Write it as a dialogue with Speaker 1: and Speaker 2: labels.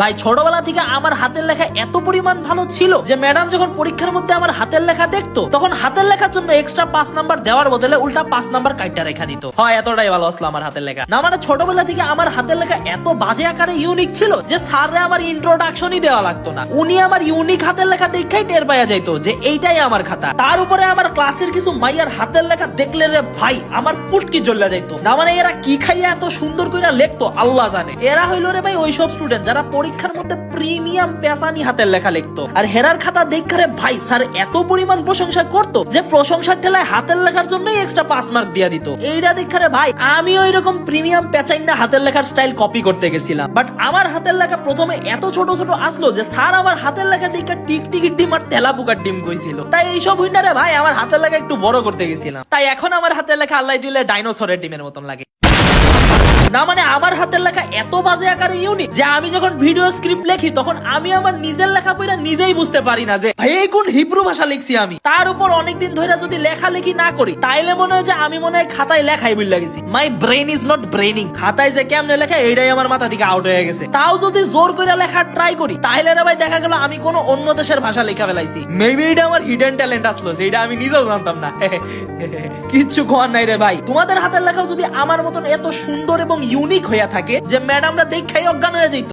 Speaker 1: ভাই ছোটবেলা থেকে আমার হাতের লেখা এত পরিমাণ ভালো ছিল যে ম্যাডাম যখন পরীক্ষার মধ্যে আমার হাতের লেখা দেখতো তখন হাতের লেখার জন্য এক্সট্রা 5 নাম্বার দেওয়ার বদলে উল্টা 5 নাম্বার কাইটা রেখা দিত। হয় এতটাই ভালো আসলো আমার হাতের লেখা। না মানে ছোটবেলা থেকে আমার হাতের লেখা এত বাজে আকারে ইউনিক ছিল যে স্যাররে আমার ইন্ট্রোডাকশনই দেওয়া লাগতো না, উনি আমার ইউনিক হাতের লেখা দেখাই টের পাওয়া যাইতো যে এইটাই আমার খাতা। তার উপরে আমার ক্লাসের কিছু মাইয়ার হাতের লেখা দেখলে রে ভাই আমার পুটকি জ্বলে যাইতো। না মানে এরা কি খাইয়া এত সুন্দর করে লিখতো আল্লাহ জানে। এরা হইলো রে ভাই ওইসব স্টুডেন্ট যারা পরীক্ষার মধ্যে প্রিমিয়াম পেশানি হাতের লেখা লিখতো। আর হেরার খাতা দেখারে ভাই স্যার এত পরিমাণ প্রশংসা করতো যে প্রশংসার ঠেলায় হাতের লেখার জন্যই এক্সট্রা 5 মার্ক দিয়ে দিত। এইটা দেখারে ভাই আমি ওইরকম প্রিমিয়াম পেঁচাইনা হাতের লেখার স্টাইল কপি করতে গেছিলাম। বাট আমার হাতের লেখা প্রথমে এত ছোট ছোট আসলো যে স্যার আমার হাতের লেখা দেখে টিকটিকির ডিম আর তেলা পোকার ডিম কইছিল। তাই এইসব হুইন্ডারে ভাই আমার হাতের লেখা একটু বড় করতে গেছিলাম। তাই এখন আমার হাতের লেখা আল্লাহ দিলে ডাইনোসরের ডিমের মতন লাগে। না মানে আমার হাতের লেখা এত বাজে আকারে ইউনিক যে আমি যখন ভিডিও স্ক্রিপ্ট লেখি তখন আমি আমার নিজের লেখা পড়া নিজেই বুঝতে পারি না যে ভাই এই কোন হিব্রু ভাষা লিখছি আমি। তার উপর অনেকদিন ধরে যদি লেখালেখি না করি তাইলে মনে হয় যে আমি মনে হয় খাতায় লেখাই ভুল লাগেছি। My brain is not braining. খাতায় যে কেমনে লেখা এইটাই আমার মাথা থেকে আউট হয়ে গেছে। তাও যদি জোর করে লেখা ট্রাই করি তাহলে রে ভাই দেখা গেল আমি কোনো অন্য দেশের ভাষা লেখা ফেলাইছি। মেবি এটা আমার হিডেন ট্যালেন্ট আসলো যেটা আমি নিজেও জানতাম না। কিচ্ছু কোয়ার নাই রে ভাই। তোমাদের হাতের লেখাও যদি আমার মতন এত সুন্দর এবং ইউনিক হইয়া থাকে যে ম্যাডামরা দেখাই অজ্ঞান হয়ে যেত।